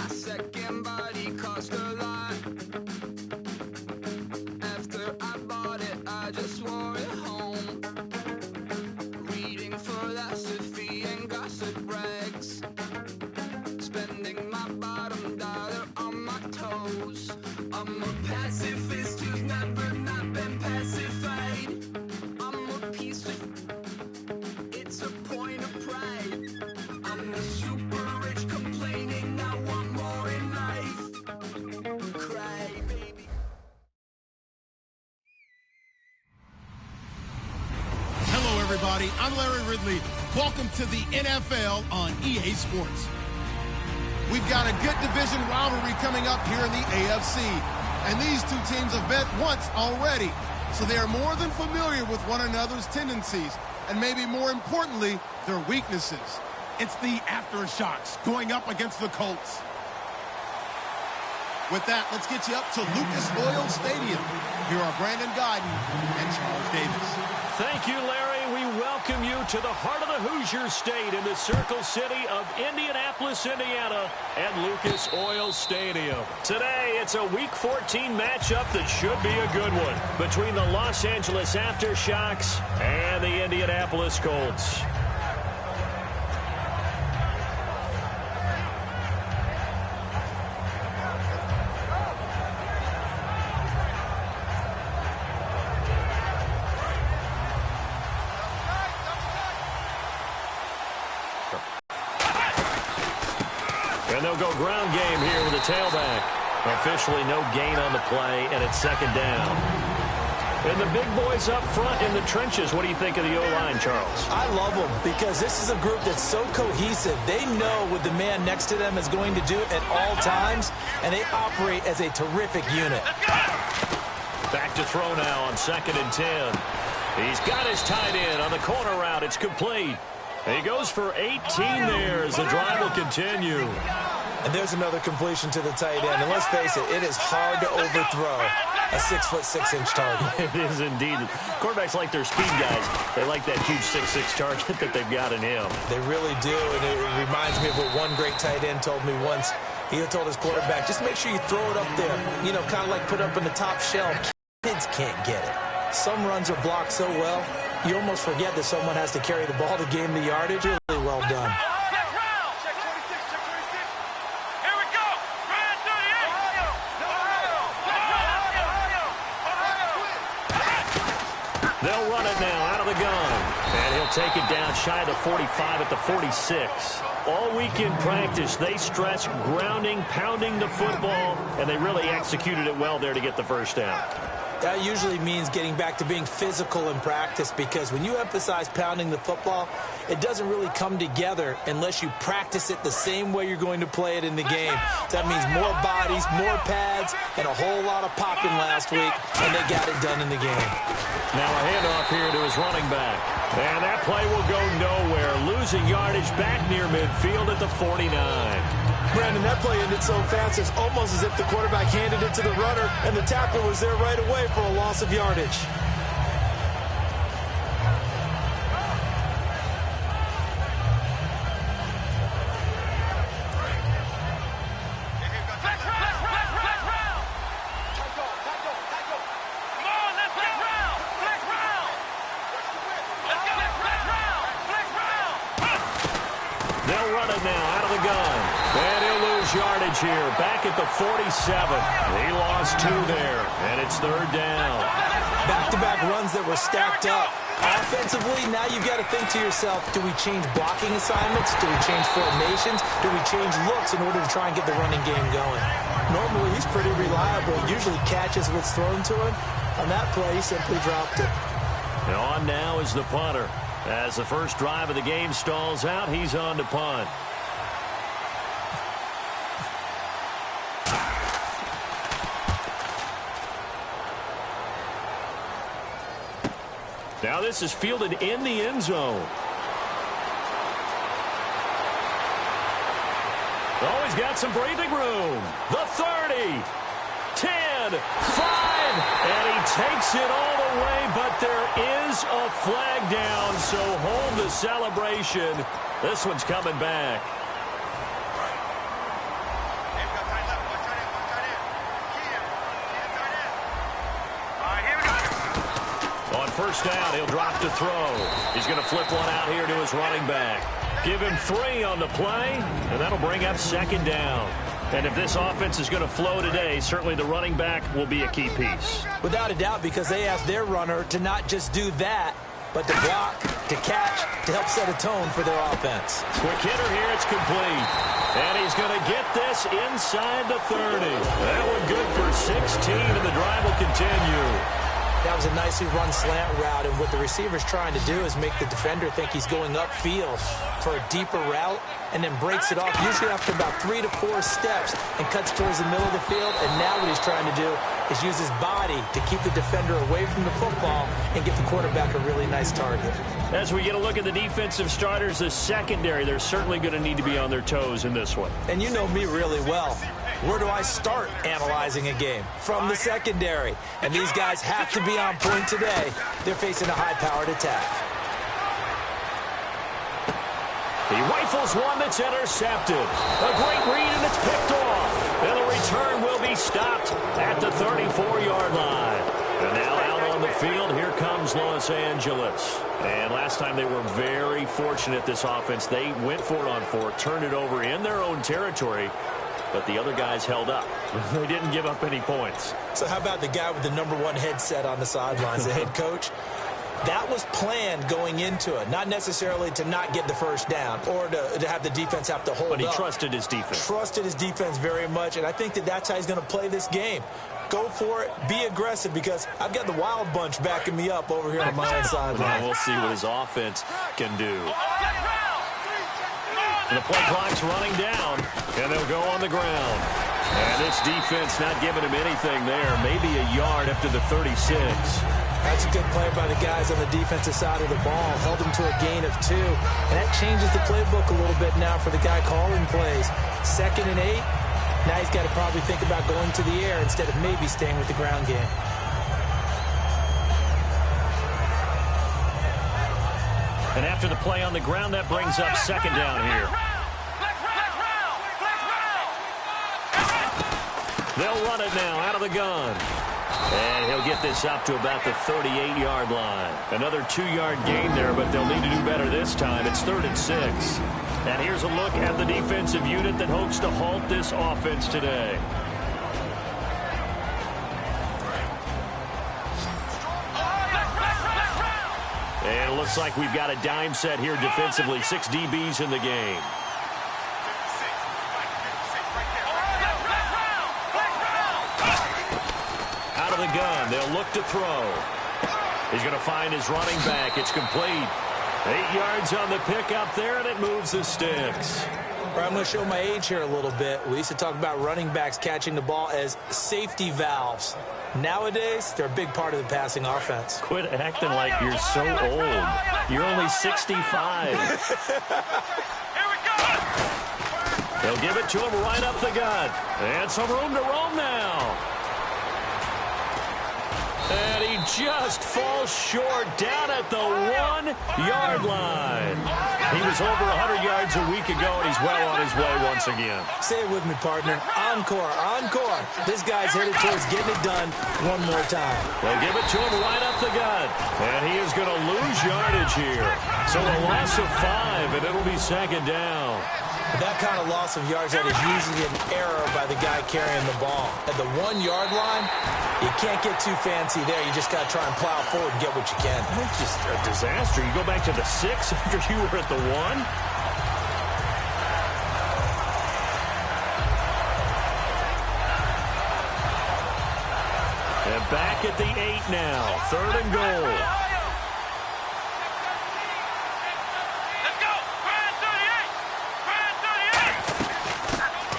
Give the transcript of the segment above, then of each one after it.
my second body cost a lot. After I bought it, I just wore it home. Reading philosophy and gossip rags. Spending my bottom dollar on my toes. I'm a pacifist who's never not been pacified. I'm a piece of... It's a point of pride. I'm the super rich complaining I want more in life. Cry, baby. Hello, everybody. I'm Larry Ridley. Welcome to the NFL on EA Sports. We've got a good division rivalry coming up here in the AFC. And these two teams have met once already. So they are more than familiar with one another's tendencies. And maybe more importantly, their weaknesses. It's the aftershocks going up against the Colts. With that, let's get you up to Lucas Oil Stadium. Here are Brandon Guyton and Charles Davis. Thank you, Larry. We welcome you to the heart of the Hoosier State in the Circle City of Indianapolis, Indiana, at Lucas Oil Stadium. Today, it's a Week 14 matchup that should be a good one between the Los Angeles Aftershocks and the Indianapolis Colts. And they'll go ground game here with a tailback. Officially no gain on the play, and it's second down. And the big boys up front in the trenches. What do you think of the O-line, Charles? I love them because this is a group that's so cohesive. They know what the man next to them is going to do at all times, and they operate as a terrific unit. Back to throw now on 2nd and 10. He's got his tight end on the corner route. It's complete. He goes for 18 there as the drive will continue. And there's another completion to the tight end. And let's face it, it is hard to overthrow a 6'6" target. It is indeed. Quarterbacks like their speed guys. They like that huge 6'6" target that they've got in him. They really do. And it reminds me of what one great tight end told me once. He told his quarterback, just make sure you throw it up there. You know, kind of like put up in the top shelf. Kids can't get it. Some runs are blocked so well, you almost forget that someone has to carry the ball to gain the yardage. Really well done. They'll run it now out of the gun. And he'll take it down shy of the 45 at the 46. All week in practice, they stress grounding, pounding the football, and they really executed it well there to get the first down. That usually means getting back to being physical in practice, because when you emphasize pounding the football, it doesn't really come together unless you practice it the same way you're going to play it in the game. So that means more bodies, more pads, and a whole lot of popping last week, and they got it done in the game. Now a handoff here to his running back. And that play will go nowhere, losing yardage back near midfield at the 49. Brandon, that play ended so fast, it's almost as if the quarterback handed it to the runner, and the tackler was there right away for a loss of yardage. They'll run it now out of the gun. And he'll lose yardage here. Back at the 47. He lost 2 there. And it's 3rd down. Back-to-back runs that were stacked up. Offensively, now you've got to think to yourself, do we change blocking assignments? Do we change formations? Do we change looks in order to try and get the running game going? Normally, he's pretty reliable. Usually catches what's thrown to him. On that play, he simply dropped it. And on now is the punter. As the first drive of the game stalls out, he's on to punt. Now this is fielded in the end zone. Oh, he's got some breathing room. The 30, 10, 5, and he takes it all the way, but there is a flag down, so hold the celebration. This one's coming back. first down. He'll drop to throw. He's going to flip one out here to his running back. Give him 3 on the play, and that'll bring up second down. And if this offense is going to flow today, certainly the running back will be a key piece. Without a doubt, because they asked their runner to not just do that, but to block, to catch, to help set a tone for their offense. Quick hitter here, it's complete. And he's going to get this inside the 30. That one good for 16, and the drive will continue. That was a nicely run slant route, and what the receiver's trying to do is make the defender think he's going upfield for a deeper route, and then breaks it off, usually after about 3 to 4 steps, and cuts towards the middle of the field. And now what he's trying to do is use his body to keep the defender away from the football and get the quarterback a really nice target. As we get a look at the defensive starters, the secondary, they're certainly going to need to be on their toes in this one. And you know me really well. Where do I start analyzing a game? From the secondary. And these guys have to be on point today. They're facing a high-powered attack. He rifles one that's intercepted. A great read, and it's picked off. And the return will be stopped at the 34-yard line. And now out on the field, here comes Los Angeles. And last time they were very fortunate, this offense. They went for it on 4, turned it over in their own territory. But the other guys held up. They didn't give up any points. So how about the guy with the #1 headset on the sidelines, the head coach? That was planned going into it, not necessarily to not get the first down or to have the defense have to hold up. But he trusted his defense. Trusted his defense very much, and I think that's how he's going to play this game. Go for it. Be aggressive, because I've got the wild bunch backing me up over here on my own sideline. We'll see what his offense can do. And the play clock's running down, and they'll go on the ground. And this defense not giving him anything there. Maybe a yard up to the 36. That's a good play by the guys on the defensive side of the ball. Held him to a gain of 2. And that changes the playbook a little bit now for the guy calling plays. 2nd and 8. Now he's got to probably think about going to the air instead of maybe staying with the ground game. And after the play on the ground, that brings up second down here. They'll run it now out of the gun. And he'll get this up to about the 38-yard line. Another 2-yard gain there, but they'll need to do better this time. It's 3rd and 6. And here's a look at the defensive unit that hopes to halt this offense today. And it looks like we've got a dime set here defensively. 6 DBs in the game. Out of the gun. They'll look to throw. He's going to find his running back. It's complete. 8 yards on the pickup there, and it moves the sticks. I'm going to show my age here a little bit. We used to talk about running backs catching the ball as safety valves. Nowadays, they're a big part of the passing offense. Quit acting like you're so old. You're only 65. They'll give it to him right up the gut. And some room to roam now. And he just falls short down at the 1-yard line. He was over 100 yards a week ago, and he's well on his way once again. Say it with me, partner. Encore, encore. This guy's headed towards getting it done one more time. They'll give it to him right up the gut. And he is going to lose yardage here. So a loss of 5, and it'll be second down. That kind of loss of yards, that is usually an error by the guy carrying the ball. At the 1-yard line, you can't get too fancy there. You just got to try and plow forward and get what you can. It's just a disaster. You go back to the 6 after you were at the 1. And back at the 8 now. 3rd and goal.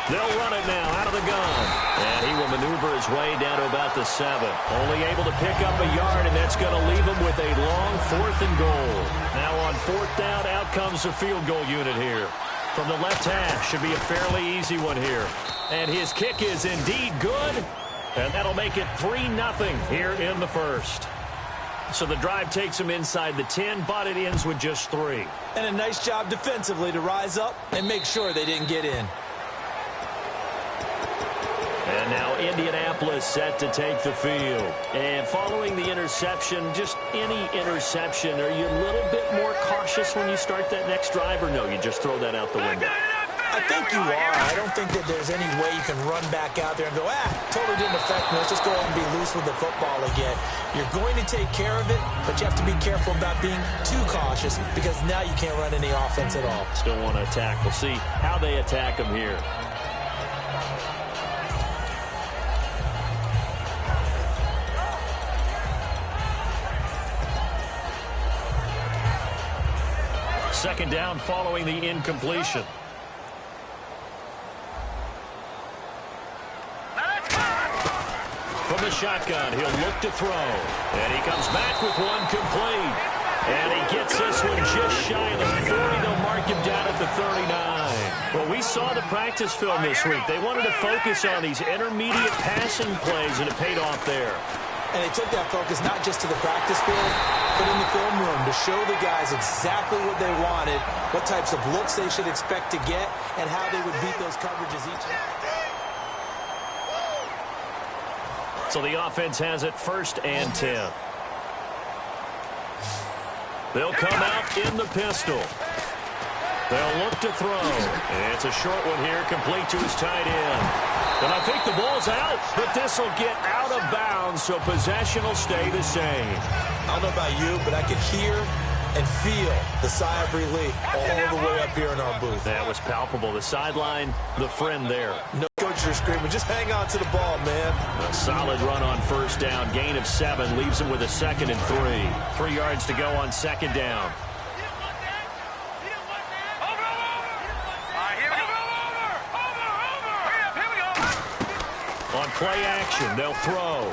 They'll run it now out of the gun. And he will maneuver his way down to about the 7. Only able to pick up a yard, and that's going to leave him with a long 4th and goal. Now on 4th down, out comes the field goal unit here. From the left half, should be a fairly easy one here. And his kick is indeed good. And that'll make it 3-0 here in the first. So the drive takes him inside the 10, but it ends with just 3. And a nice job defensively to rise up and make sure they didn't get in. And now in Indianapolis set to take the field. And following the interception, just any interception, are you a little bit more cautious when you start that next drive, or no, you just throw that out the window? I think you are. I don't think that there's any way you can run back out there and go, totally didn't affect me. Let's just go ahead and be loose with the football again. You're going to take care of it, but you have to be careful about being too cautious because now you can't run any offense at all. Still want to attack. We'll see how they attack them here. Second down following the incompletion. From the shotgun, he'll look to throw. And he comes back with one complete. And he gets this one just shy of the 40. They'll mark him down at the 39. Well, we saw the practice film this week. They wanted to focus on these intermediate passing plays, and it paid off there. And they took that focus not just to the practice field, but in the film room to show the guys exactly what they wanted, what types of looks they should expect to get, and how they would beat those coverages each time. So the offense has it 1st and 10. They'll come out in the pistol. They'll look to throw. And it's a short one here, complete to his tight end. And I think the ball's out, but this will get out of bounds, so possession will stay the same. I don't know about you, but I could hear and feel the sigh of relief all the way up here in our booth. That was palpable. The sideline, the friend there. No coaches are screaming, just hang on to the ball, man. A solid run on 1st down. Gain of 7 leaves him with a 2nd and 3. 3 yards to go on 2nd down. On play action, they'll throw.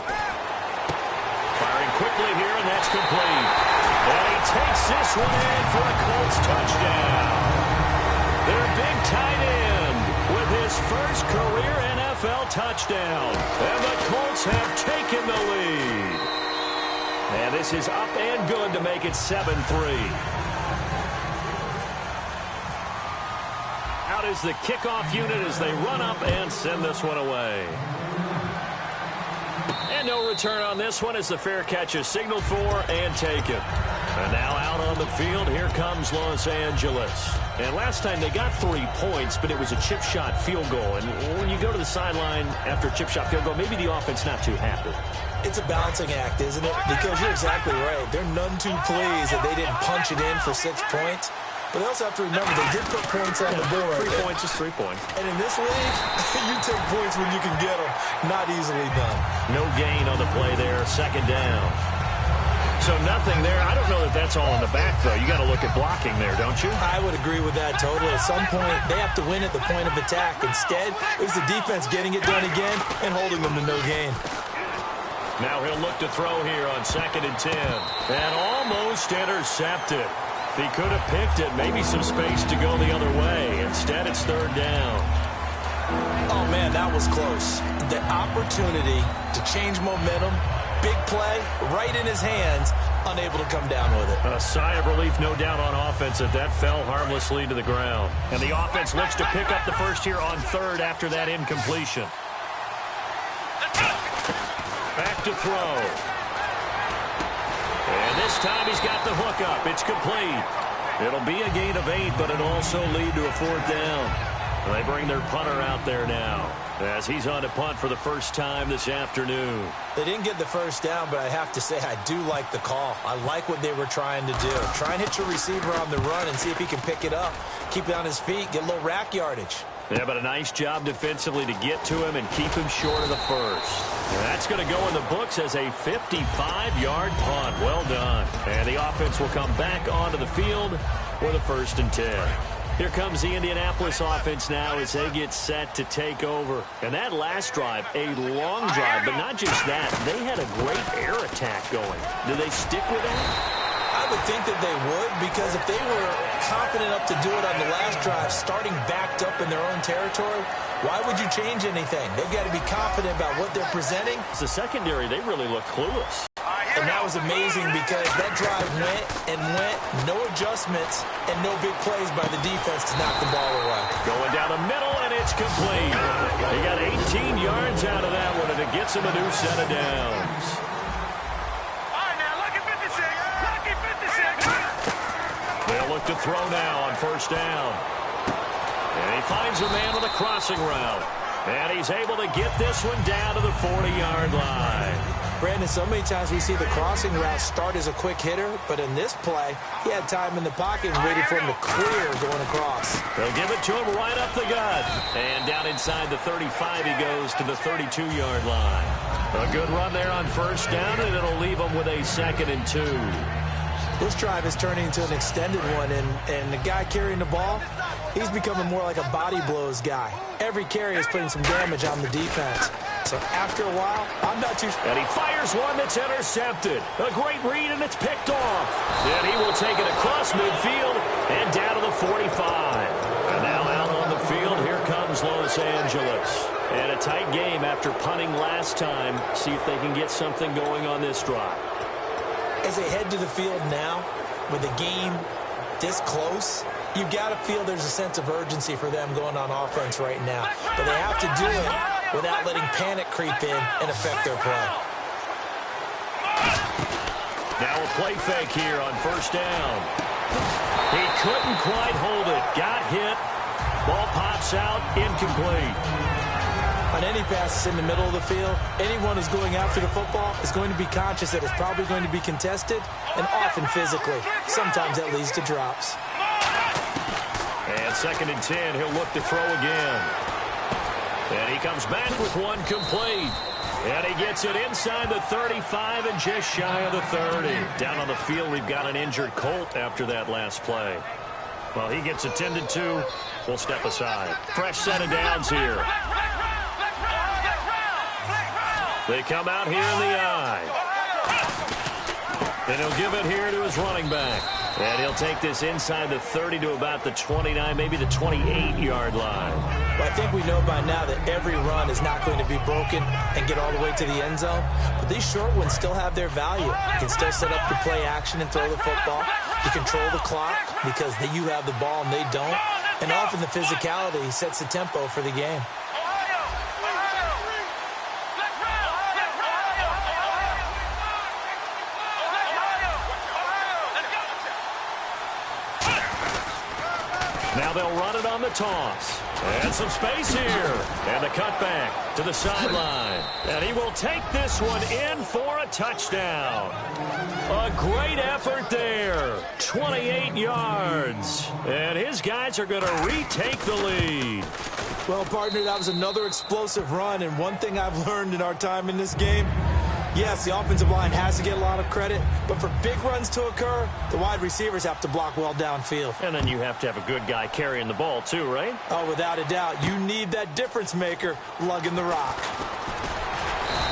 Firing quickly here, and that's complete. And he takes this one in for a Colts touchdown. Their big tight end with his first career NFL touchdown. And the Colts have taken the lead. And this is up and good to make it 7-3. Out is the kickoff unit as they run up and send this one away. And no return on this one as the fair catch is signaled for and taken. And now out on the field, here comes Los Angeles. And last time they got 3 points, but it was a chip shot field goal. And when you go to the sideline after a chip shot field goal, maybe the offense not too happy. It's a balancing act, isn't it? Because you're exactly right. They're none too pleased that they didn't punch it in for 6 points. But they also have to remember they did put points on the board. 3 points is 3 points. And in this league, you take points when you can get them. Not easily done. No gain on the play there. 2nd down. So nothing there. I don't know that that's all in the back, though. You got to look at blocking there, don't you? I would agree with that totally. At some point, they have to win at the point of attack. Instead, it was the defense getting it done again and holding them to no gain. Now he'll look to throw here on 2nd and 10. And almost intercepted. If he could have picked it, maybe some space to go the other way. Instead, it's 3rd down. Oh, man, that was close. The opportunity to change momentum, big play, right in his hands, unable to come down with it. A sigh of relief, no doubt, on offense that fell harmlessly to the ground. And the offense looks to pick up the first here on 3rd after that incompletion. Back to throw. And this time he's got the hook up. It's complete. It'll be a gain of 8, but it'll also lead to a 4th down. They bring their punter out there now as he's on to punt for the first time this afternoon. They didn't get the first down, but I have to say I do like the call. I like what they were trying to do. Try and hit your receiver on the run and see if he can pick it up. Keep it on his feet, get a little rack yardage. Yeah, but a nice job defensively to get to him and keep him short of the first. And that's going to go in the books as a 55-yard punt. Well done. And the offense will come back onto the field with a 1st and 10. Here comes the Indianapolis offense now as they get set to take over. And that last drive, a long drive, but not just that. They had a great air attack going. Do they stick with that? I would think that they would, because if they were confident enough to do it on the last drive, starting backed up in their own territory, why would you change anything? They've got to be confident about what they're presenting. It's the secondary, they really look clueless. And that was amazing because that drive went and went, no adjustments, and no big plays by the defense to knock the ball away. Going down the middle, and it's complete. He got 18 yards out of that one, and it gets him a new set of downs. They'll look to throw now on first down. And he finds a man with a crossing route. And he's able to get this one down to the 40-yard line. Brandon, so many times we see the crossing route start as a quick hitter, but in this play, he had time in the pocket and waited for him to clear going across. They'll give it to him right up the gut. And down inside the 35, he goes to the 32-yard line. A good run there on first down, and it'll leave him with a 2nd and 2. This drive is turning into an extended one, and the guy carrying the ball, he's becoming more like a body blows guy. Every carry is putting some damage on the defense. So after a while, I'm not too sure. And he fires one that's intercepted. A great read, and it's picked off. And he will take it across midfield and down to the 45. And now out on the field, here comes Los Angeles. And a tight game after punting last time. See if they can get something going on this drive. As they head to the field now, with the game this close, you've got to feel there's a sense of urgency for them going on offense right now. But they have to do it without letting panic creep in and affect their play. Now a play fake here on first down. He couldn't quite hold it. Got hit. Ball pops out. Incomplete. On any passes in the middle of the field, anyone who's going after the football is going to be conscious that it's probably going to be contested and often physically. Sometimes that leads to drops. And 2nd and 10, he'll look to throw again. And he comes back with one complete. And he gets it inside the 35 and just shy of the 30. Down on the field, we've got an injured Colt after that last play. Well, he gets attended to. We'll step aside. Fresh set of downs here. They come out here in the I. And he'll give it here to his running back. And he'll take this inside the 30 to about the 29, maybe the 28-yard line. Well, I think we know by now that every run is not going to be broken and get all the way to the end zone. But these short ones still have their value. You can still set up your play action and throw the football. You control the clock because you have the ball and they don't. And often the physicality sets the tempo for the game. Now they'll run it on the toss. And some space here. And the cutback to the sideline. And he will take this one in for a touchdown. A great effort there. 28 yards. And his guys are going to retake the lead. Well, partner, that was another explosive run. And one thing I've learned in our time in this game, yes, the offensive line has to get a lot of credit, but for big runs to occur, the wide receivers have to block well downfield. And then you have to have a good guy carrying the ball too, right? Oh, without a doubt. You need that difference maker lugging the rock.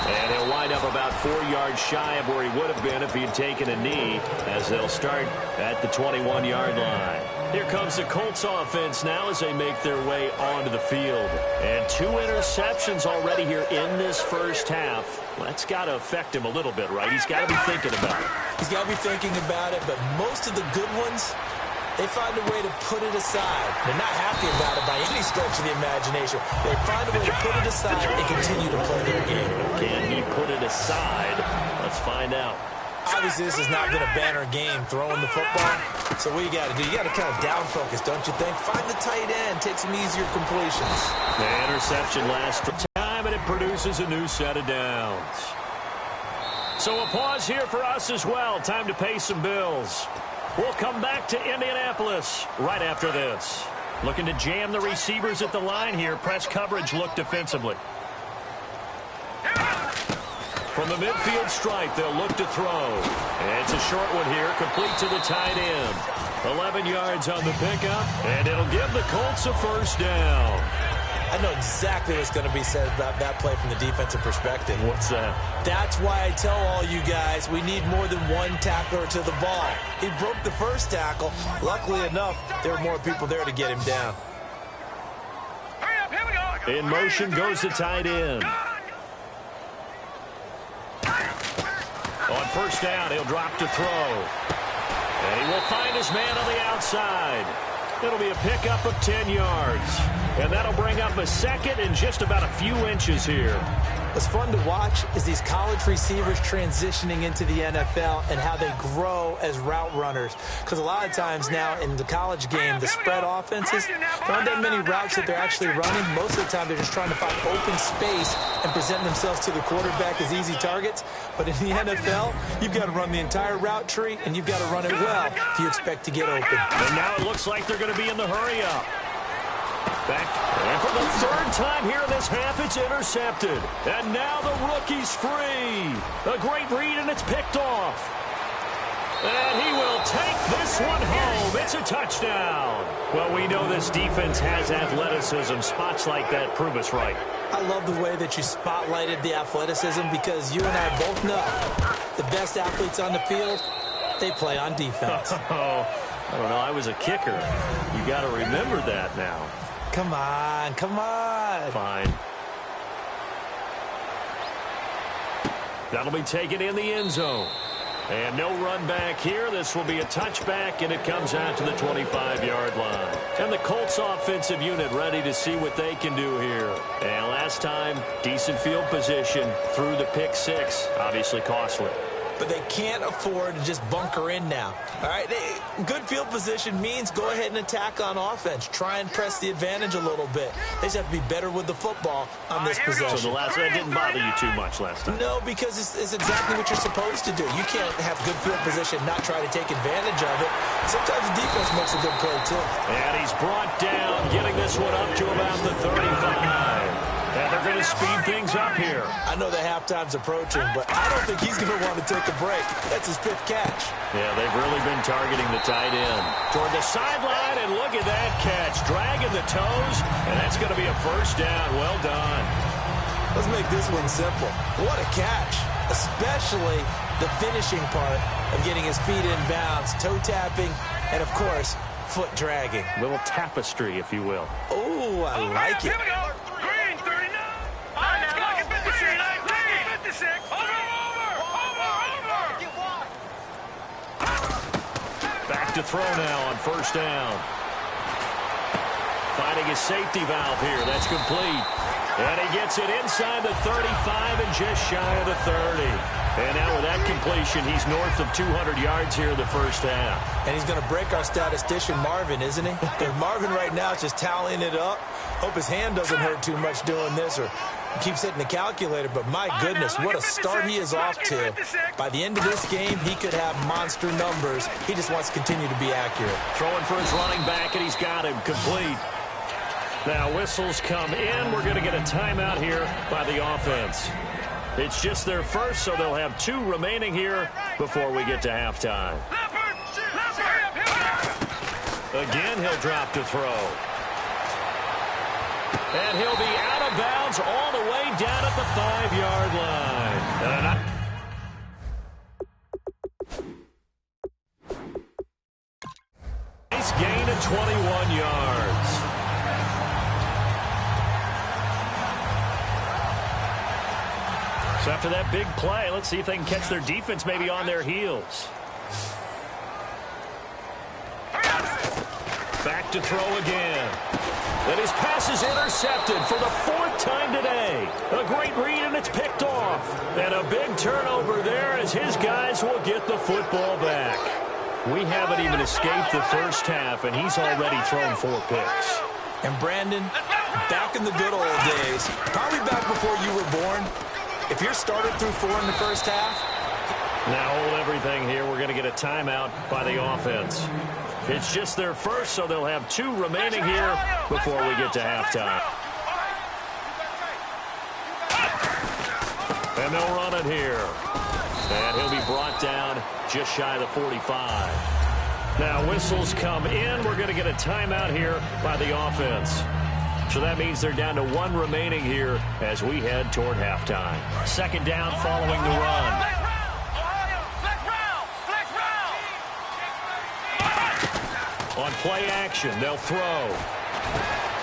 And he'll wind up about 4 yards shy of where he would have been if he had taken a knee, as they'll start at the 21-yard line. Here comes the Colts offense now as they make their way onto the field. And 2 interceptions already here in this first half. Well, that's got to affect him a little bit, right? He's got to be thinking about it. He's got to be thinking about it, but most of the good ones, they find a way to put it aside. They're not happy about it by any stretch of the imagination. They find a way to put it aside and continue to play their game. Can he put it aside? Let's find out. Obviously, this has not been a banner game throwing the football. So what you got to do, you got to kind of down focus, don't you think? Find the tight end, take some easier completions. The interception last time, and it produces a new set of downs. So a pause here for us as well. Time to pay some bills. We'll come back to Indianapolis right after this. Looking to jam the receivers at the line here. Press coverage look defensively. From the midfield stripe, they'll look to throw. And it's a short one here, complete to the tight end. 11 yards on the pickup, and it'll give the Colts a first down. I know exactly what's going to be said about that play from the defensive perspective. What's that? That's why I tell all you guys we need more than one tackler to the ball. He broke the first tackle. Luckily enough, there were more people there to get him down. Hurry up, here we go. In motion goes the tight end. On first down, he'll drop to throw. And he will find his man on the outside. It'll be a pickup of 10 yards. And that'll bring up a second and just about a few inches here. What's fun to watch is these college receivers transitioning into the NFL and how they grow as route runners. Because a lot of times now in the college game, the spread offenses, there aren't that many routes that they're actually running. Most of the time, they're just trying to find open space and present themselves to the quarterback as easy targets. But in the NFL, you've got to run the entire route tree, and you've got to run it well if you expect to get open. And now it looks like they're going to be in the hurry-up. Back, and for the third time here in this half, it's intercepted. And now the rookie's free. A great read, and it's picked off. And he will take this one home. It's a touchdown. Well, we know this defense has athleticism. Spots like that prove us right. I love the way that you spotlighted the athleticism because you and I both know the best athletes on the field, they play on defense. I don't know. I was a kicker. You got to remember that now. Come on, come on. Fine. That'll be taken in the end zone. And no run back here. This will be a touchback, and it comes out to the 25-yard line. And the Colts offensive unit ready to see what they can do here. And last time, decent field position through the pick six. Obviously costly. But they can't afford to just bunker in now. All right, good field position means go ahead and attack on offense. Try and press the advantage a little bit. They just have to be better with the football on this possession. So that didn't bother you too much last time? No, because it's exactly what you're supposed to do. You can't have good field position, not try to take advantage of it. Sometimes the defense makes a good play, too. And he's brought down, getting this one up to about the 35. And they're going to speed things up here. I know that halftime's approaching, but I don't think he's going to want to take a break. That's his fifth catch. Yeah, they've really been targeting the tight end. Toward the sideline, and look at that catch. Dragging the toes, and that's going to be a first down. Well done. Let's make this one simple. What a catch, especially the finishing part of getting his feet in bounds, toe tapping, and, of course, foot dragging. Little tapestry, if you will. Oh, I like it. Back to throw now on first down. Finding his safety valve here. That's complete. And he gets it inside the 35 and just shy of the 30. And now with that completion, he's north of 200 yards here in the first half. And he's going to break our statistician, Marvin, isn't he? Marvin right now is just tallying it up. Hope his hand doesn't hurt too much doing this or keeps hitting the calculator. But my goodness, what a start he is off to. By the end of this game, he could have monster numbers. He just wants to continue to be accurate. Throwing for his running back, and he's got him complete. Now whistles come in. We're going to get a timeout here by the offense. It's just their first, so they'll have 2 remaining here before we get to halftime. Again, he'll drop to throw. And he'll be out of bounds all the way down at the 5-yard line. Nice gain of 21 yards. So after that big play, let's see if they can catch their defense maybe on their heels. Back to throw again. And his pass is intercepted for the 4th time today. A great read, and it's picked off. And a big turnover there as his guys will get the football back. We haven't even escaped the first half, and he's already thrown 4 picks. And Brandon, back in the good old days, probably back before you were born, if you're started through 4 in the first half. Now hold everything here. We're going to get a timeout by the offense. It's just their first, so they'll have 2 remaining here before we get to halftime. And they'll run it here. And he'll be brought down just shy of the 45. Now whistles come in. We're going to get a timeout here by the offense. So that means they're down to 1 remaining here as we head toward halftime. Second down following the run. On play action, they'll throw.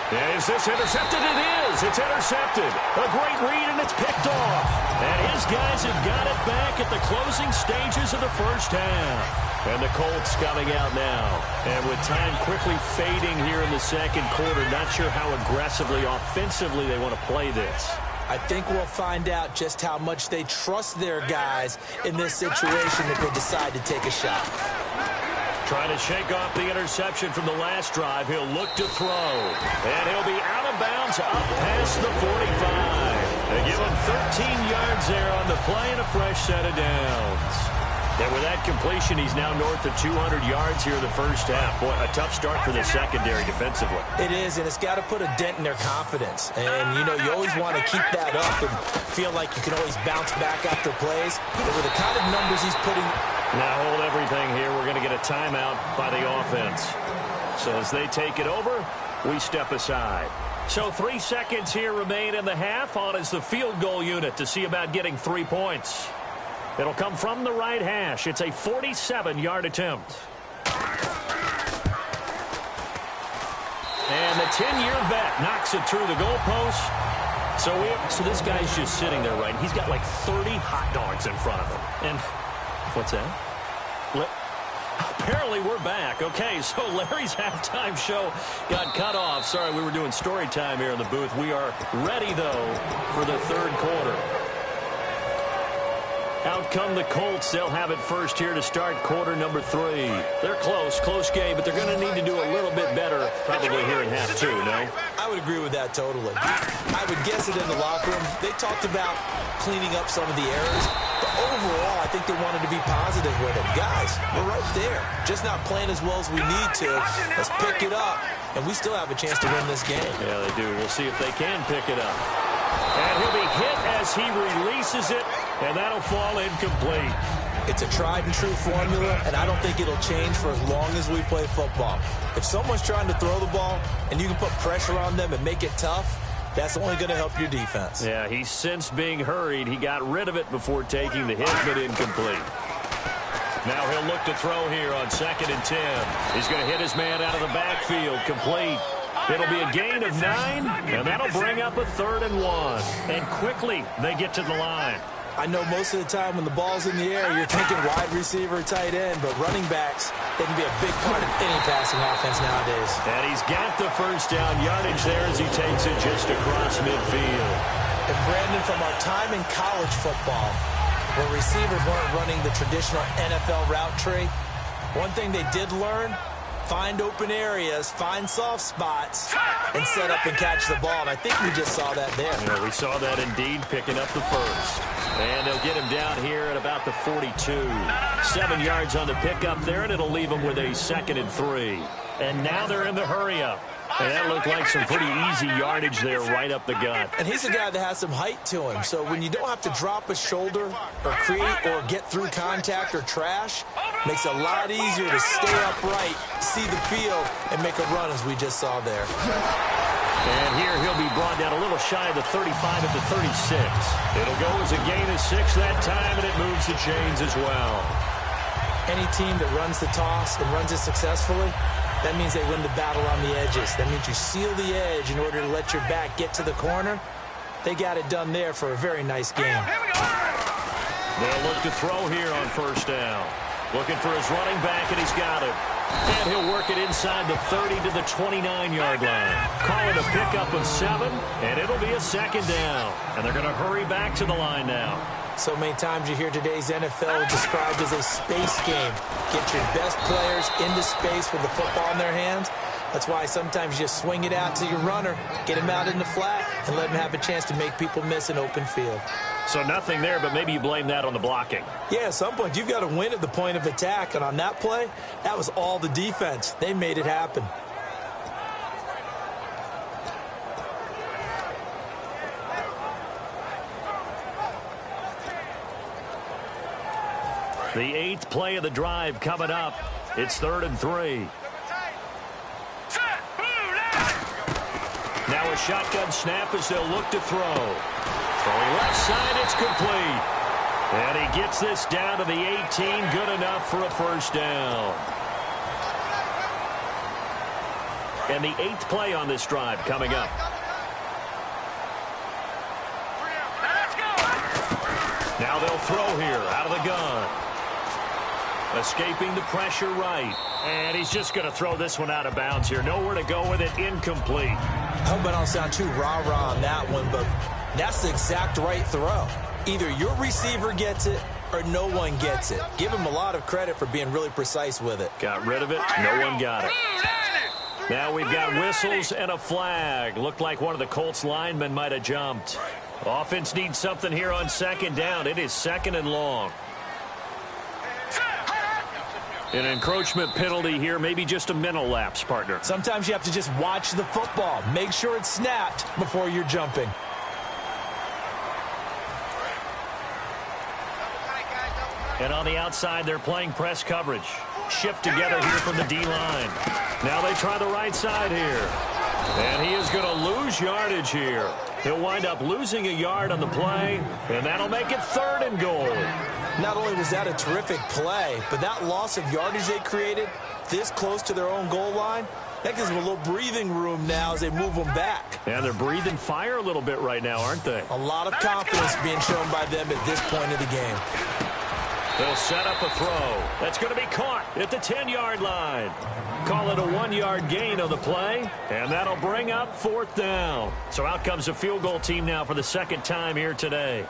And is this intercepted? It is. It's intercepted. A great read, and it's picked off. And his guys have got it back at the closing stages of the first half. And the Colts coming out now. And with time quickly fading here in the second quarter, not sure how aggressively, offensively they want to play this. I think we'll find out just how much they trust their guys in this situation if they decide to take a shot. Trying to shake off the interception from the last drive. He'll look to throw. And he'll be out of bounds up past the 45. They give him 13 yards there on the play and a fresh set of downs. And with that completion, he's now north of 200 yards here in the first half. Boy, a tough start for the secondary defensively. It is, and it's got to put a dent in their confidence. And, you know, you always want to keep that up and feel like you can always bounce back after plays. But with the kind of numbers he's putting... Now hold everything here. We're going to get a timeout by the offense. So as they take it over, we step aside. So 3 seconds here remain in the half. On is the field goal unit to see about getting 3 points. It'll come from the right hash. It's a 47-yard attempt. And the 10-year vet knocks it through the goalpost. So this guy's just sitting there, right? He's got like 30 hot dogs in front of him. And what's that? Apparently we're back. Okay, so Larry's halftime show got cut off. Sorry, we were doing story time here in the booth. We are ready, though, for the third quarter. Out come the Colts. They'll have it first here to start quarter number 3. They're close game, but they're going to need to do a little bit better probably here in half 2, no? I would agree with that totally. I would guess it in the locker room. They talked about cleaning up some of the errors, but overall, I think they wanted to be positive with it. Guys, we're right there. Just not playing as well as we need to. Let's pick it up, and we still have a chance to win this game. Yeah, they do. We'll see if they can pick it up. And he'll be hit as he releases it, and that'll fall incomplete. It's a tried-and-true formula, and I don't think it'll change for as long as we play football. If someone's trying to throw the ball, and you can put pressure on them and make it tough, that's only going to help your defense. Yeah, he's since being hurried. He got rid of it before taking the hit, but incomplete. Now he'll look to throw here on 2nd and 10. He's going to hit his man out of the backfield, complete. It'll be a gain of 9, and that'll bring up a 3rd and 1. And quickly, they get to the line. I know most of the time when the ball's in the air, you're thinking wide receiver, tight end, but running backs, they can be a big part of any passing offense nowadays. And he's got the first down yardage there as he takes it just across midfield. And Brandon, from our time in college football, where receivers weren't running the traditional NFL route tree, one thing they did learn, find open areas, find soft spots, and set up and catch the ball. And I think we just saw that there. Yeah, we saw that indeed, picking up the first. And they'll get him down here at about the 42. 7 yards on the pickup there, and it'll leave him with a 2nd and 3. And now they're in the hurry-up. And that looked like some pretty easy yardage there right up the gut. And he's a guy that has some height to him. So when you don't have to drop a shoulder or create or get through contact or trash, makes it a lot easier to stay upright, see the field, and make a run as we just saw there. And here he'll be brought down a little shy of the 35 at the 36. It'll go as a gain of 6 that time, and it moves the chains as well. Any team that runs the toss and runs it successfully, that means they win the battle on the edges. That means you seal the edge in order to let your back get to the corner. They got it done there for a very nice game. They'll look to throw here on first down. Looking for his running back, and he's got it. And he'll work it inside the 30 to the 29-yard line. Call it a pickup of 7, and it'll be a 2nd down. And they're going to hurry back to the line now. So many times you hear today's NFL described as a space game. Get your best players into space with the football in their hands. That's why sometimes you just swing it out to your runner, get him out in the flat, and let him have a chance to make people miss an open field. So nothing there, but maybe you blame that on the blocking. Yeah, at some point you've got to win at the point of attack, and on that play, that was all the defense. They made it happen. The 8th play of the drive coming up. It's 3rd and 3. Now a shotgun snap as they'll look to throw. Throwing left side, it's complete. And he gets this down to the 18, good enough for a first down. And the 8th play on this drive coming up. Now they'll throw here out of the gun. Escaping the pressure right. And he's just going to throw this one out of bounds here. Nowhere to go with it. Incomplete. I hope I don't sound too rah-rah on that one, but that's the exact right throw. Either your receiver gets it or no one gets it. Give him a lot of credit for being really precise with it. Got rid of it. No one got it. Now we've got whistles and a flag. Looked like one of the Colts linemen might have jumped. Offense needs something here on 2nd down. It is 2nd and long. An encroachment penalty here, maybe just a mental lapse, partner. Sometimes you have to just watch the football. Make sure it's snapped before you're jumping. And on the outside, they're playing press coverage. Shift together here from the D-line. Now they try the right side here. And he is going to lose yardage here. He'll wind up losing a yard on the play, and that'll make it 3rd and goal. Not only was that a terrific play, but that loss of yardage they created this close to their own goal line, that gives them a little breathing room now as they move them back. And they're breathing fire a little bit right now, aren't they? A lot of confidence being shown by them at this point of the game. They'll set up a throw. That's going to be caught at the 10-yard line. Call it a 1-yard gain on the play, and that'll bring up 4th down. So out comes a field goal team now for the 2nd time here today.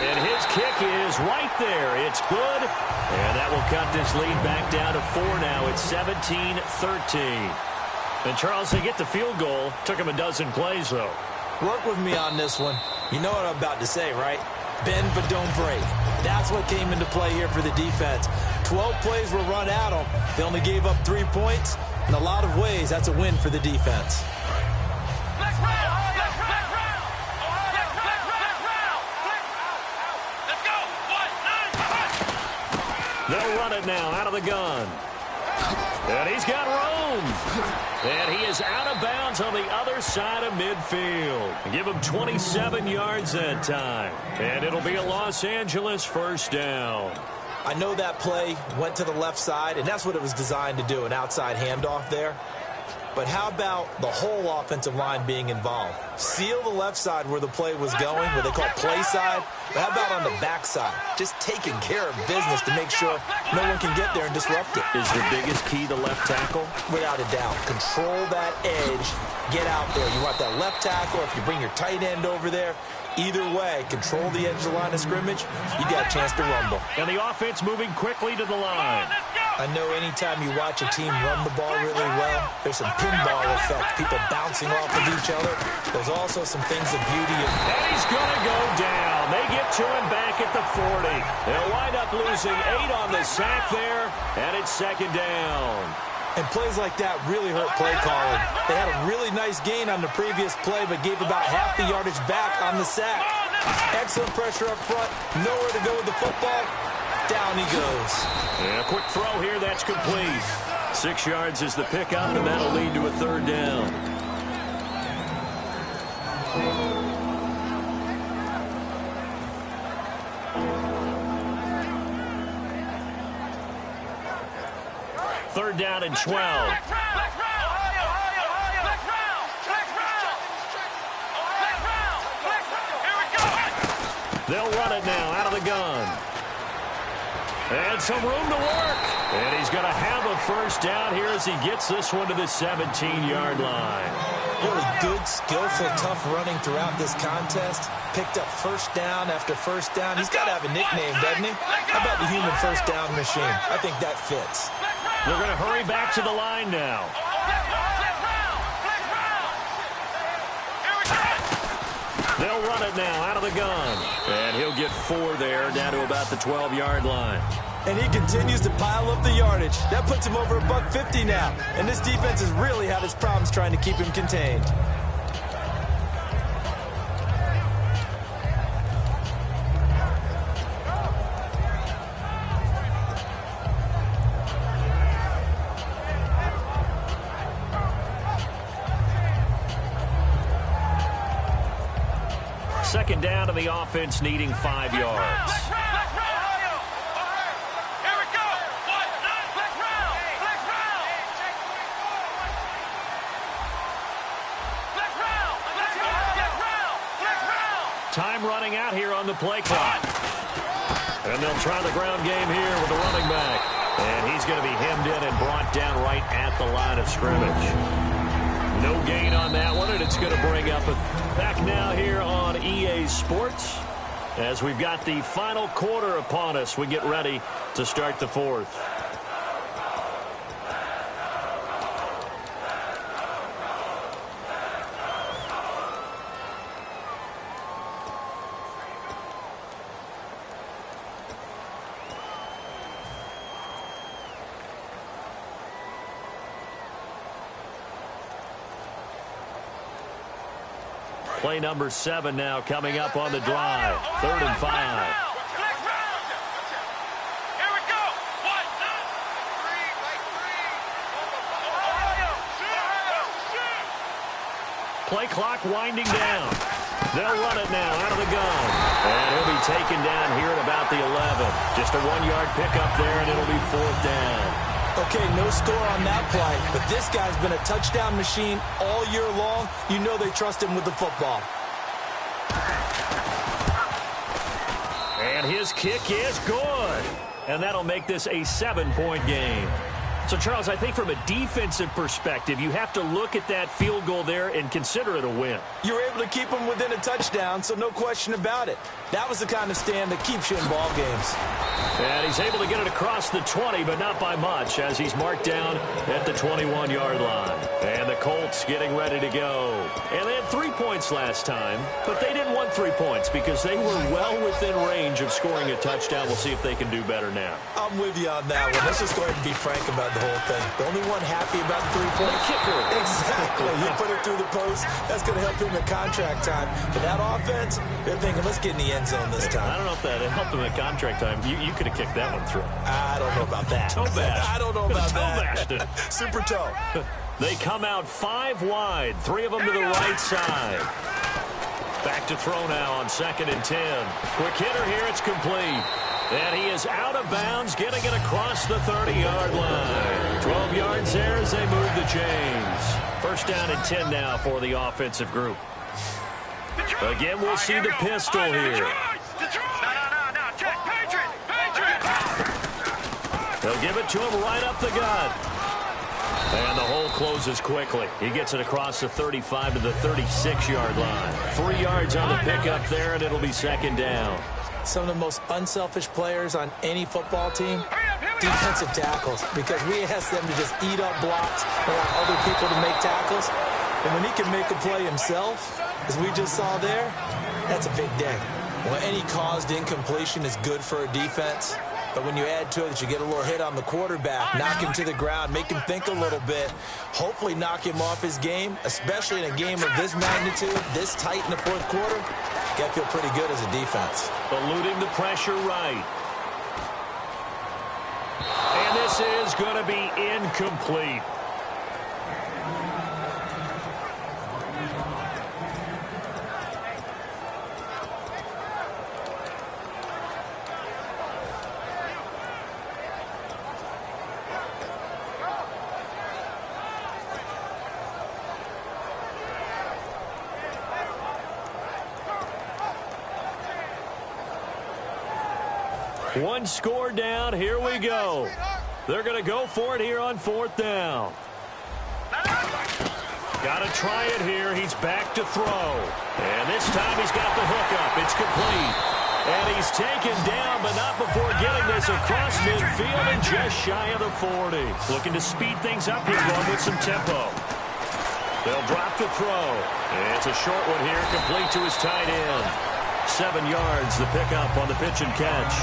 And his kick is right there. It's good. And that will cut this lead back down to 4 now. It's 17-13. And Charles, they get the field goal. Took him a dozen plays, though. Work with me on this one. You know what I'm about to say, right? Bend but don't break. That's what came into play here for the defense. 12 plays were run at them. They only gave up 3 points. In a lot of ways, that's a win for the defense. They'll run it now out of the gun. And he's got room. And he is out of bounds on the other side of midfield. Give him 27 yards that time. And it'll be a Los Angeles 1st down. I know that play went to the left side, and that's what it was designed to do, an outside handoff there. But how about the whole offensive line being involved? Seal the left side where the play was going, what they call play side. But how about on the back side? Just taking care of business to make sure no one can get there and disrupt it. Is the biggest key the left tackle? Without a doubt. Control that edge. Get out there. You want that left tackle, if you bring your tight end over there, either way, control the edge of the line of scrimmage, you got a chance to rumble. And the offense moving quickly to the line. I know anytime you watch a team run the ball really well, there's some pinball effect, people bouncing off of each other. There's also some things of beauty. And he's going to go down. They get to him back at the 40. They'll wind up losing 8 on the sack there, and it's 2nd down. And plays like that really hurt play calling. They had a really nice gain on the previous play, but gave about half the yardage back on the sack. Excellent pressure up front. Nowhere to go with the football. Down he goes. And a quick throw here. That's complete. 6 yards is the pickup, and that'll lead to a 3rd down. Third down and 12. They'll run it now out of the gun. And some room to work. And he's going to have a 1st down here as he gets this one to the 17-yard line. Really good, skillful, tough running throughout this contest. Picked up 1st down after 1st down. He's got to have a nickname, doesn't he? How about the human 1st down machine? I think that fits. They're going to hurry back to the line now. They'll run it now out of the gun. And he'll get 4 there, down to about the 12-yard line. And he continues to pile up the yardage. That puts him over $150 now. And this defense has really had its problems trying to keep him contained. Second down to the offense, needing 5 yards. Time running out here on the play clock. And they'll try the ground game here with the running back. And he's going to be hemmed in and brought down right at the line of scrimmage. No gain on that one, and it's going to bring up back now here on EA Sports. As we've got the final quarter upon us, we get ready to start the fourth. Play number 7 now coming up on the drive. 3rd and 5. Here we go. 1, 2. Play clock winding down. They'll run it now out of the gun. And he'll be taken down here at about the 11. Just a 1-yard pickup there, and it'll be 4th down. Okay, no score on that play, but this guy's been a touchdown machine all year long. You know they trust him with the football. And his kick is good. And that'll make this a 7-point game. So, Charles, I think from a defensive perspective, you have to look at that field goal there and consider it a win. You were able to keep him within a touchdown, so no question about it. That was the kind of stand that keeps you in ball games. And he's able to get it across the 20, but not by much, as he's marked down at the 21-yard line. And the Colts getting ready to go. And they had 3 points last time, but they didn't want 3 points because they were well within range of scoring a touchdown. We'll see if they can do better now. I'm with you on that one. Let's just go ahead and be frank about the whole thing. The only one happy about the 3-point kicker. Exactly. You put it through the post. That's going to help him at contract time. But that offense, they're thinking, let's get in the end zone this time. I don't know if that helped him at contract time. You could have kicked that one through. I don't know about that. Toe bash. I don't know about that. Toe Super toe. They come out 5 wide. 3 of them to the right side. Back to throw now on 2nd and 10. Quick hitter here. It's complete. And he is out of bounds, getting it across the 30-yard line. 12 yards there as they move the chains. 1st down and 10 now for the offensive group. Again, we'll see the pistol here. They'll give it to him right up the gut. And the hole closes quickly. He gets it across the 35 to the 36-yard line. 3 yards on the pickup there, and it'll be 2nd down. Some of the most unselfish players on any football team, defensive tackles, because we ask them to just eat up blocks and allow other people to make tackles. And when he can make a play himself, as we just saw there, that's a big day. Well, any caused incompletion is good for a defense. But when you add to it that you get a little hit on the quarterback, knock him to the ground, make him think a little bit, hopefully knock him off his game, especially in a game of this magnitude, this tight in the 4th quarter, you got to feel pretty good as a defense. Eluding the pressure right. And this is going to be incomplete. One score down. Here we go. They're going to go for it here on 4th down. Got to try it here. He's back to throw. And this time he's got the hook up. It's complete. And he's taken down, but not before getting this across midfield and just shy of the 40. Looking to speed things up here, going with some tempo. They'll drop the throw. It's a short one here, complete to his tight end. 7 yards, the pickup on the pitch and catch.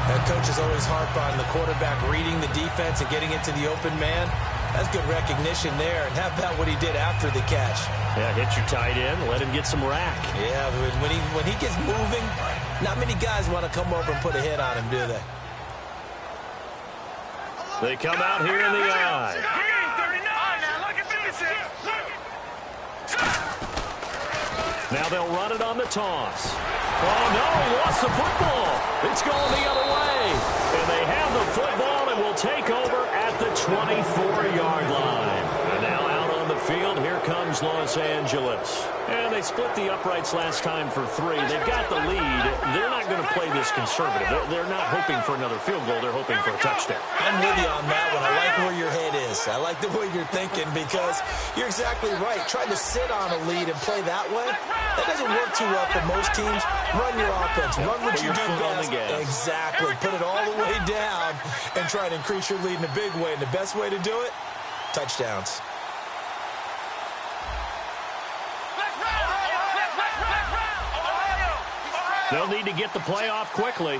That coaches always harp on the quarterback reading the defense and getting into the open man. That's good recognition there. And how about what he did after the catch? Yeah, hit your tight end, let him get some rack. Yeah, when he gets moving, not many guys want to come over and put a hit on him, do they? They come out here in the eye. Now they'll run it on the toss. Oh, no, he lost the football. It's going the other way. And they have the football and will take over at the 24-yard line. And now out on the midfield. Here comes Los Angeles. And they split the uprights last time for 3. They've got the lead. They're not going to play this conservative. They're not hoping for another field goal. They're hoping for a touchdown. I'm with you on that one. I like where your head is. I like the way you're thinking because you're exactly right. Trying to sit on a lead and play that way, that doesn't work too well for most teams. Run your offense. Run what you do best. Exactly. Put it all the way down and try to increase your lead in a big way. And the best way to do it, touchdowns. They'll need to get the play off quickly.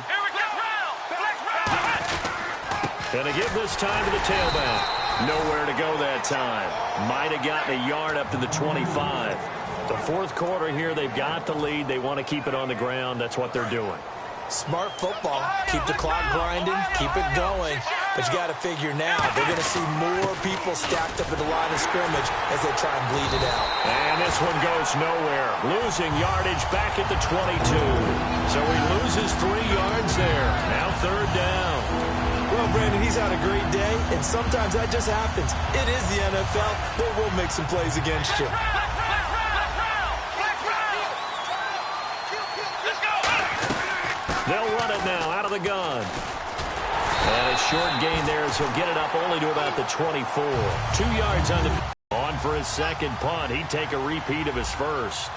Going to give this time to the tailback. Nowhere to go that time. Might have gotten a yard up to the 25. The fourth quarter here, they've got the lead. They want to keep it on the ground. That's what they're doing. Smart football. Keep the clock grinding. Keep it going. But you got to figure now, they're going to see more people stacked up at the line of scrimmage as they try and bleed it out. And this one goes nowhere. Losing yardage back at the 22. So he loses 3 yards there. Now third down. Well, Brandon, he's had a great day, and sometimes that just happens. It is the NFL. They will make some plays against you. They'll run it now out of the gun. And a short gain there as he'll get it up only to about the 24. 2 yards on for his second punt. He'd take a repeat of his first.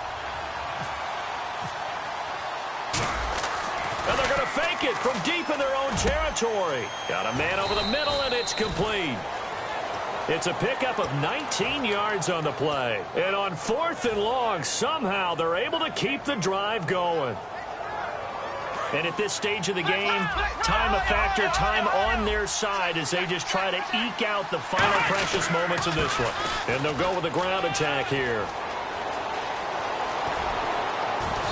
And they're going to fake it from deep in their own territory. Got a man over the middle, and it's complete. It's a pickup of 19 yards on the play. And on 4th and long, somehow they're able to keep the drive going. And at this stage of the game, time a factor, time on their side as they just try to eke out the final precious moments of this one. And they'll go with a ground attack here.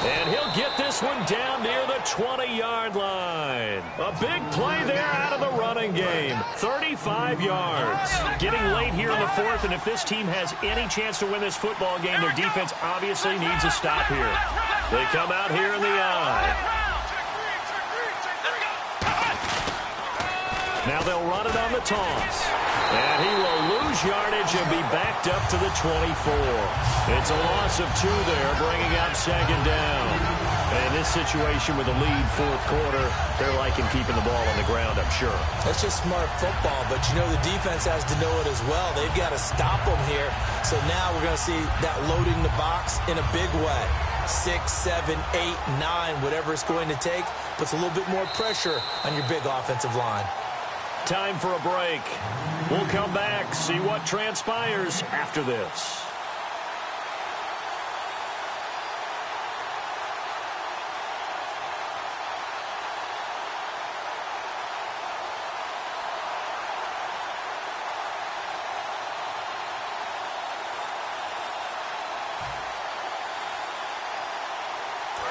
And he'll get this one down near the 20-yard line. A big play there out of the running game. 35 yards. Getting late here in the fourth, and if this team has any chance to win this football game, their defense obviously needs a stop here. They come out here in the eye. Now they'll run it on the toss. And he will lose yardage and be backed up to the 24. It's a loss of 2 there, bringing up second down. And this situation with the lead fourth quarter, they're liking keeping the ball on the ground, I'm sure. That's just smart football, but you know the defense has to know it as well. They've got to stop them here. So now we're going to see that loading the box in a big way. 6, 7, 8, 9, whatever it's going to take, puts a little bit more pressure on your big offensive line. Time for a break. We'll come back, see what transpires after this.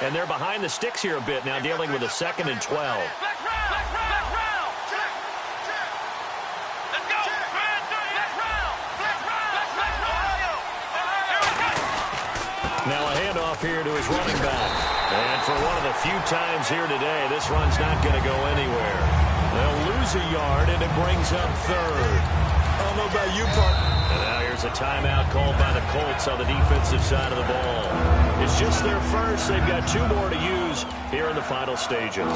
And they're behind the sticks here a bit now, dealing with a 2nd and 12. Now a handoff here to his running back. And for one of the few times here today, this run's not going to go anywhere. They'll lose a yard, and it brings up third. I don't know about you, partner. And now here's a timeout called by the Colts on the defensive side of the ball. It's just their first. They've got 2 more to use here in the final stages.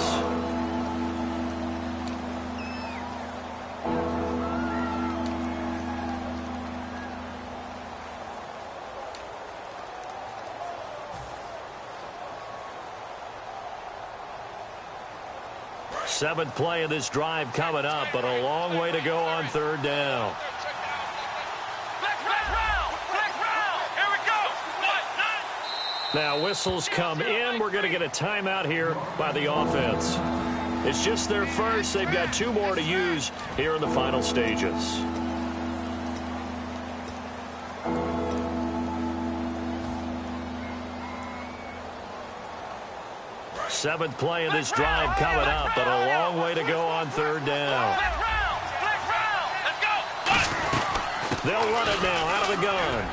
Seventh play of this drive coming up, but a long way to go on third down. Now whistles come in. We're going to get a timeout here by the offense. It's just their first. They've got 2 more to use here in the final stages. Seventh play of this drive coming up, but a long way to go on third down. They'll run it now out of the gun.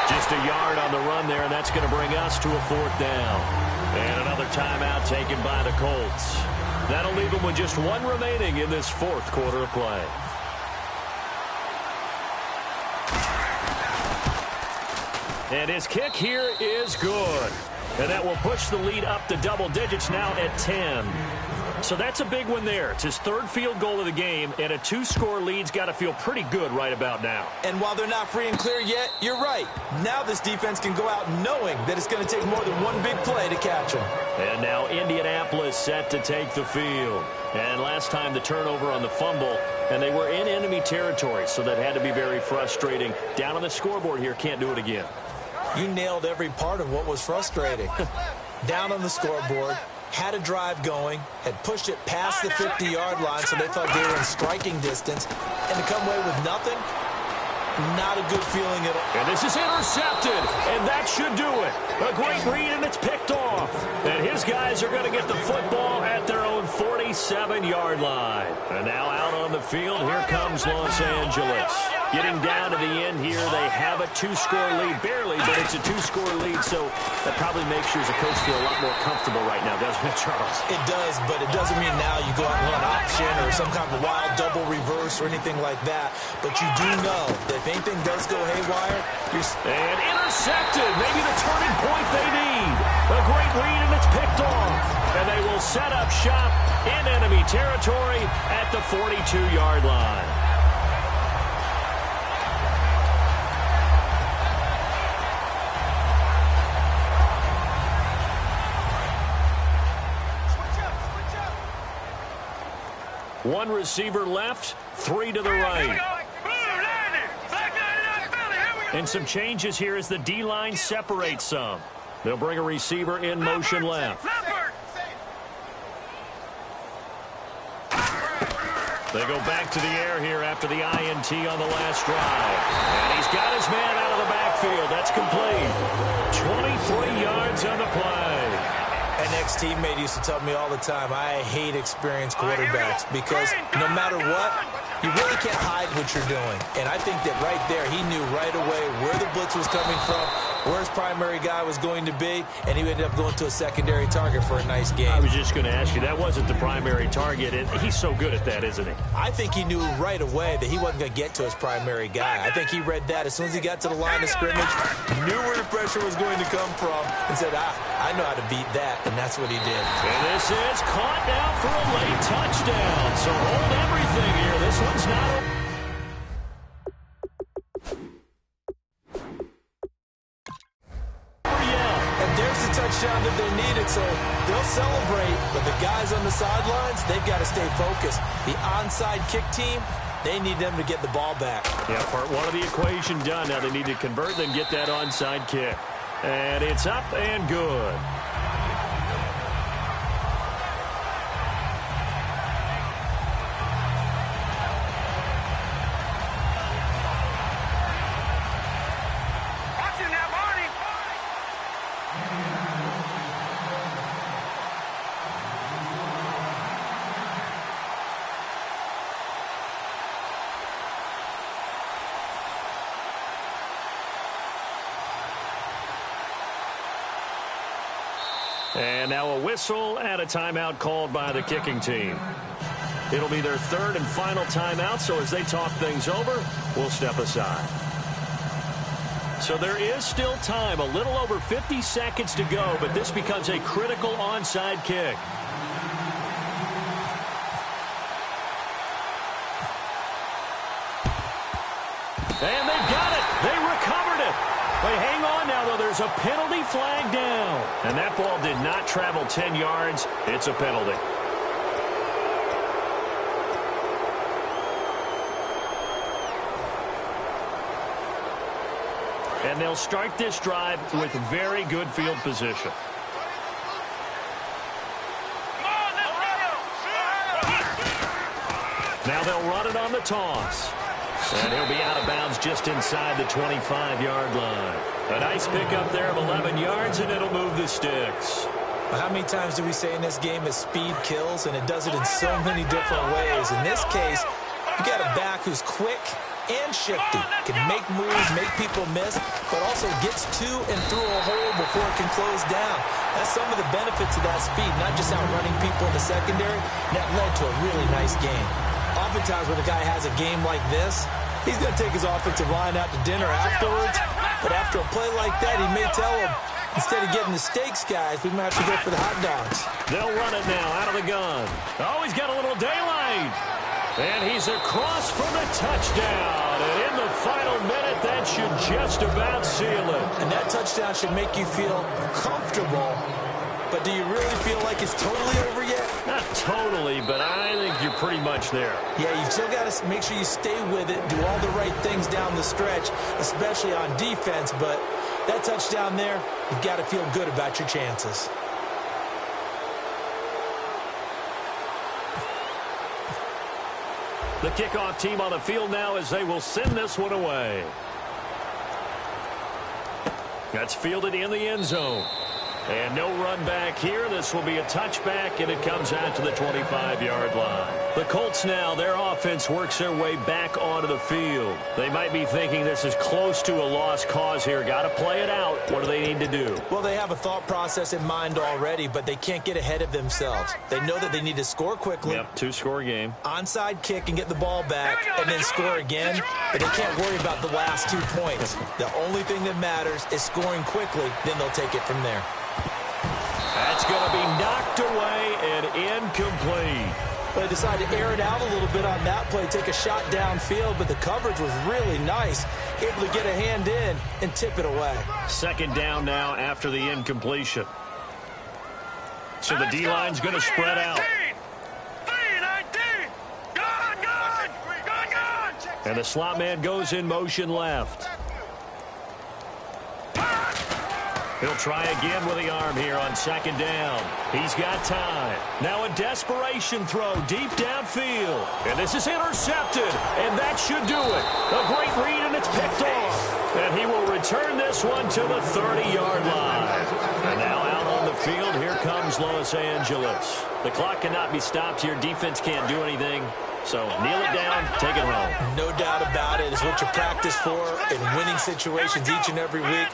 Just a yard on the run there, and that's going to bring us to a 4th down. And another timeout taken by the Colts. That'll leave them with just 1 remaining in this 4th quarter of play. And his kick here is good. And that will push the lead up to double digits now at 10. So that's a big one there. It's his third field goal of the game, and a 2-score lead's got to feel pretty good right about now. And while they're not free and clear yet, you're right. Now this defense can go out knowing that it's going to take more than one big play to catch them. And now Indianapolis set to take the field. And last time the turnover on the fumble, and they were in enemy territory, so that had to be very frustrating. Down on the scoreboard here, can't do it again. You nailed every part of what was frustrating. Down on the scoreboard, had a drive going, had pushed it past the 50-yard line so they thought they were in striking distance, and to come away with nothing, not a good feeling at all. And this is intercepted, and that should do it. A great read, and it's picked off. And his guys are going to get the football at their own 47-yard line. And now out on the field, here comes Los Angeles. Getting down to the end here, they have a 2-score lead, barely, but it's a 2-score lead, so that probably makes you as a coach feel a lot more comfortable right now, doesn't it, Charles? It does, but it doesn't mean now you go out and run option or some kind of wild double reverse or anything like that. But you do know that if anything does go haywire, and intercepted, maybe the turning point they need. A great read, and it's picked off. And they will set up shop in enemy territory at the 42-yard line. One receiver left, 3 to the right. And some changes here as the D-line separates some. They'll bring a receiver in motion left. They go back to the air here after the INT on the last drive. And he's got his man out of the backfield. That's complete. 23 yards on the play. An ex-teammate used to tell me all the time, I hate experienced quarterbacks because no matter what, you really can't hide what you're doing. And I think that right there, he knew right away where the blitz was coming from, where his primary guy was going to be, and he ended up going to a secondary target for a nice game. I was just going to ask you, that wasn't the primary target, and he's so good at that, isn't he? I think he knew right away that he wasn't going to get to his primary guy. I think he read that as soon as he got to the line of scrimmage, knew where the pressure was going to come from, and said, I know how to beat that, and that's what he did. And this is caught now for a late touchdown. So hold everything here. This one's not over. And there's the touchdown that they needed, so they'll celebrate. But the guys on the sidelines, they've got to stay focused. The onside kick team, they need them to get the ball back. Yeah, part one of the equation done. Now they need to convert and get that onside kick. And it's up and good. And now a whistle and a timeout called by the kicking team. It'll be their third and final timeout, so as they talk things over, we'll step aside. So there is still time, a little over 50 seconds to go, but this becomes a critical onside kick. And they've got it. They recovered it. They hang on now, though. There's a penalty flag down. And that ball did not travel 10 yards. It's a penalty. And they'll start this drive with very good field position. Now they'll run it on the toss. And he'll be out of bounds just inside the 25-yard line. A nice pickup there of 11 yards, and it'll move the sticks. How many times do we say in this game that speed kills, and it does it in so many different ways? In this case, you got a back who's quick and shifty, can make moves, make people miss, but also gets to and through a hole before it can close down. That's some of the benefits of that speed, not just outrunning people in the secondary. That led to a really nice game. Oftentimes when a guy has a game like this, He's going to take his offensive line out to dinner afterwards, but after a play like that, he may tell him, instead of getting the steaks, guys, we might have to go for the hot dogs. They'll run it now out of the gun. Oh, he's got a little daylight. And he's across for the touchdown. And in the final minute, that should just about seal it. And that touchdown should make you feel comfortable. But do you really feel like it's totally over yet? Not totally, but I think you're pretty much there. Yeah, you've still got to make sure you stay with it, do all the right things down the stretch, especially on defense. But that touchdown there, you've got to feel good about your chances. The kickoff team on the field now as they will send this one away. That's fielded in the end zone. And no run back here. This will be a touchback, and it comes out to the 25-yard line. The Colts now, their offense works their way back onto the field. They might be thinking this is close to a lost cause here. Got to play it out. What do they need to do? Well, they have a thought process in mind already, but they can't get ahead of themselves. They know that they need to score quickly. Yep, two-score game. Onside kick and get the ball back, and then score again. But they can't worry about the last 2 points. The only thing that matters is scoring quickly. Then they'll take it from there. That's going to be knocked away and incomplete. But they decided to air it out a little bit on that play, take a shot downfield, but the coverage was really nice. Able to get a hand in and tip it away. Second down now after the incompletion. So the D-line's going to spread out. And the slot man goes in motion left. He'll try again with the arm here on second down. He's got time. Now a desperation throw deep downfield. And this is intercepted. And that should do it. A great read, and it's picked off. And he will return this one to the 30-yard line. And now out on the field, here comes Los Angeles. The clock cannot be stopped here. Defense can't do anything. So kneel it down, take it home. No doubt about it. It's what you practice for in winning situations each and every week.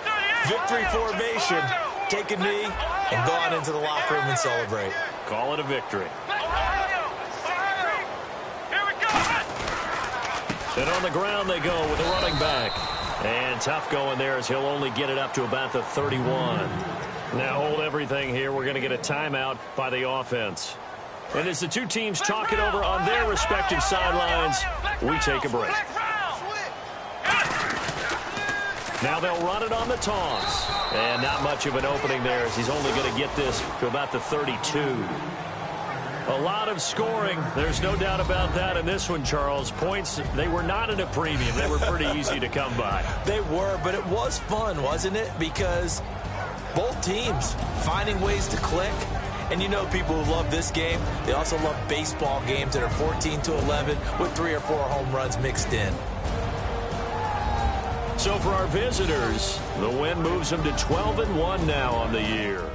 Victory formation. Take a knee and go on into the locker room and celebrate. Call it a victory. And on the ground they go with the running back. And tough going there as he'll only get it up to about the 31. Now hold everything here. We're going to get a timeout by the offense. And as the two teams talk it over on their respective sidelines, we take a break. Now they'll run it on the toss. And not much of an opening there as he's only going to get this to about the 32. A lot of scoring. There's no doubt about that in this one, Charles. Points, they were not in a premium. They were pretty easy to come by. They were, but it was fun, wasn't it? Because both teams finding ways to click. And you know people who love this game, they also love baseball games that are 14-11 with 3 or 4 home runs mixed in. So for our visitors, the win moves them to 12-1 now on the year.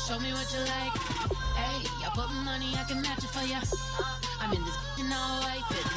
show me what you like. Hey, I put money, I can match it for ya. I'm in this in all white, fit